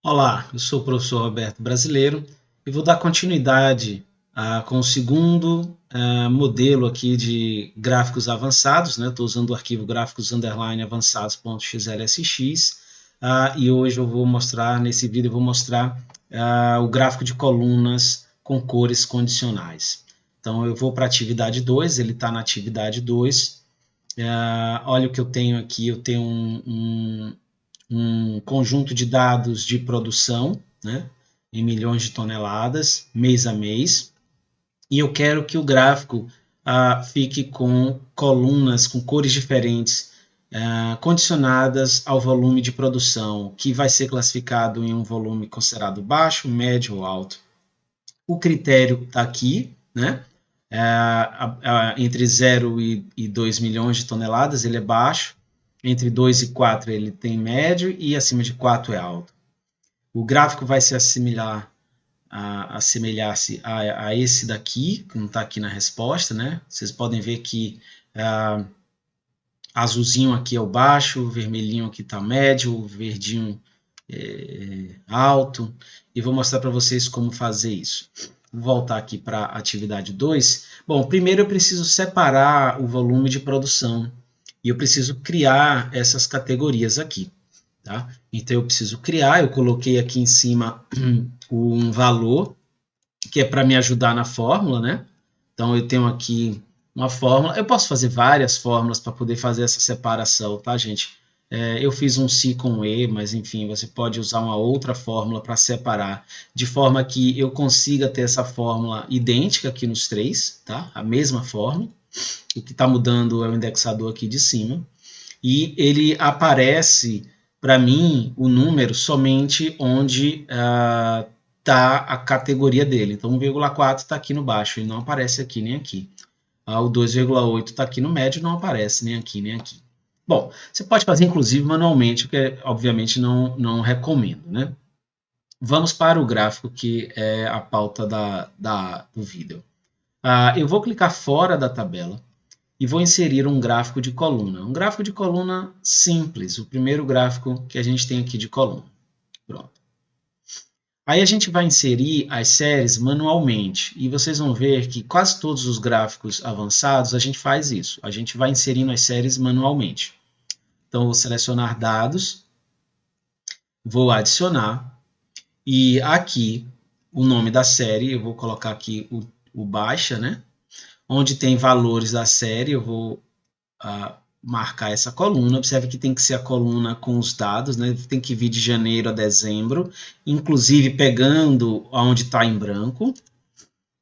Olá, eu sou o professor Roberto Brasileiro e vou dar continuidade com o segundo modelo aqui de gráficos avançados, né? Estou usando o arquivo gráficos underline avançados.xlsx e hoje eu vou mostrar, nesse vídeo eu vou mostrar o gráfico de colunas com cores condicionais. Então eu vou para a atividade 2, ele está na atividade 2. Olha o que eu tenho aqui, eu tenho um conjunto de dados de produção, né, em milhões de toneladas, mês a mês, e eu quero que o gráfico fique com colunas com cores diferentes, condicionadas ao volume de produção, que vai ser classificado em um volume considerado baixo, médio ou alto. O critério está aqui, né? Entre 0 e 2 milhões de toneladas ele é baixo, entre 2 e 4 ele tem médio e acima de 4 é alto. O gráfico vai se assemelhar-se a esse daqui, que não está aqui na resposta, né? Vocês podem ver que azulzinho aqui é o baixo, o vermelhinho aqui está médio, o verdinho alto, e vou mostrar para vocês como fazer isso. Vou voltar aqui para a atividade 2. Bom, primeiro eu preciso separar o volume de produção e eu preciso criar essas categorias aqui. Tá? Então eu preciso criar, eu coloquei aqui em cima um valor que é para me ajudar na fórmula, né? Então eu tenho aqui uma fórmula, eu posso fazer várias fórmulas para poder fazer essa separação, tá, gente? Eu fiz um Si com E, mas enfim, você pode usar uma outra fórmula para separar, de forma que eu consiga ter essa fórmula idêntica aqui nos três, tá? A mesma fórmula. O que está mudando é o indexador aqui de cima. E ele aparece para mim o número somente onde está a categoria dele. Então 1,4 está aqui no baixo e não aparece aqui nem aqui. O 2,8 está aqui no médio e não aparece nem aqui nem aqui. Bom, você pode fazer inclusive manualmente, o que obviamente não recomendo, né? Vamos para o gráfico que é a pauta do vídeo. Eu vou clicar fora da tabela e vou inserir um gráfico de coluna. Um gráfico de coluna simples, o primeiro gráfico que a gente tem aqui de coluna. Pronto. Aí a gente vai inserir as séries manualmente e vocês vão ver que quase todos os gráficos avançados a gente faz isso. A gente vai inserindo as séries manualmente. Então, vou selecionar dados, vou adicionar e aqui o nome da série, eu vou colocar aqui o baixa, né? Onde tem valores da série, eu vou marcar essa coluna. Observe que tem que ser a coluna com os dados, né? Tem que vir de janeiro a dezembro, inclusive pegando onde está em branco.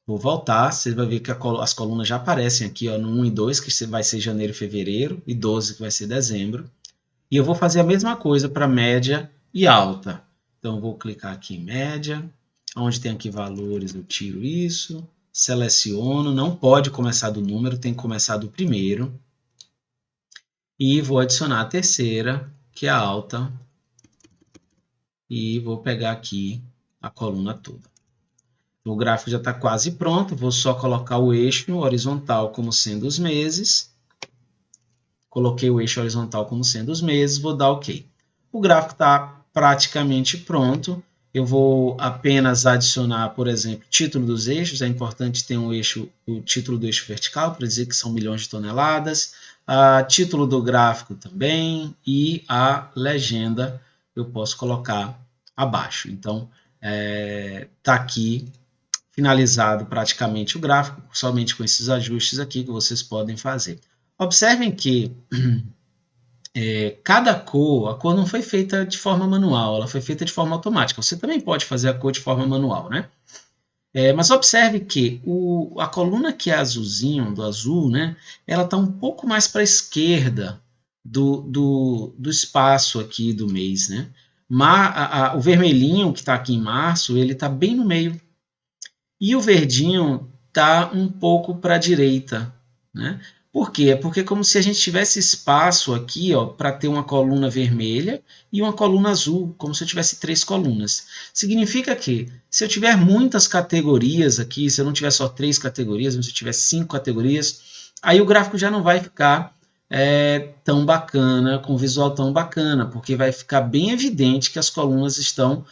Vou voltar, você vai ver que as colunas já aparecem aqui, ó, no 1 e 2, que vai ser janeiro e fevereiro, e 12, que vai ser dezembro. E eu vou fazer a mesma coisa para média e alta. Então, vou clicar aqui em média, onde tem aqui valores, eu tiro isso, seleciono, não pode começar do número, tem que começar do primeiro. E vou adicionar a terceira, que é a alta, e vou pegar aqui a coluna toda. O gráfico já está quase pronto, vou só colocar o eixo horizontal como sendo os meses. Coloquei o eixo horizontal como sendo os meses, vou dar OK. O gráfico está praticamente pronto. Eu vou apenas adicionar, por exemplo, título dos eixos. É importante ter o título do eixo vertical, para dizer que são milhões de toneladas. Título do gráfico também e a legenda eu posso colocar abaixo. Então, está aqui finalizado praticamente o gráfico, somente com esses ajustes aqui que vocês podem fazer. Observem que cada cor, a cor não foi feita de forma manual, ela foi feita de forma automática. Você também pode fazer a cor de forma manual, né? Mas observe que a coluna que é azulzinho, do azul, né, ela está um pouco mais para a esquerda do espaço aqui do mês, né? O vermelhinho que está aqui em março, ele está bem no meio. E o verdinho está um pouco para a direita, né? Por quê? Porque é como se a gente tivesse espaço aqui para ter uma coluna vermelha e uma coluna azul, como se eu tivesse 3 colunas. Significa que se eu tiver muitas categorias aqui, se eu não tiver só 3 categorias, mas se eu tiver 5 categorias, aí o gráfico já não vai ficar tão bacana, com visual tão bacana, porque vai ficar bem evidente que as colunas estão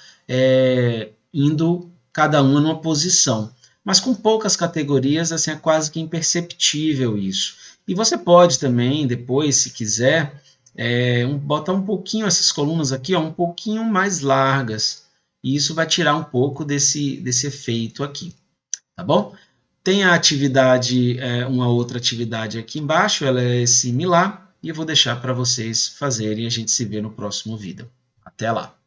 indo cada uma numa posição. Mas com poucas categorias, assim, é quase que imperceptível isso. E você pode também, depois, se quiser, botar um pouquinho essas colunas aqui, ó, um pouquinho mais largas. E isso vai tirar um pouco desse efeito aqui, tá bom? Tem a atividade, uma outra atividade aqui embaixo, ela é similar, e eu vou deixar para vocês fazerem e a gente se vê no próximo vídeo. Até lá!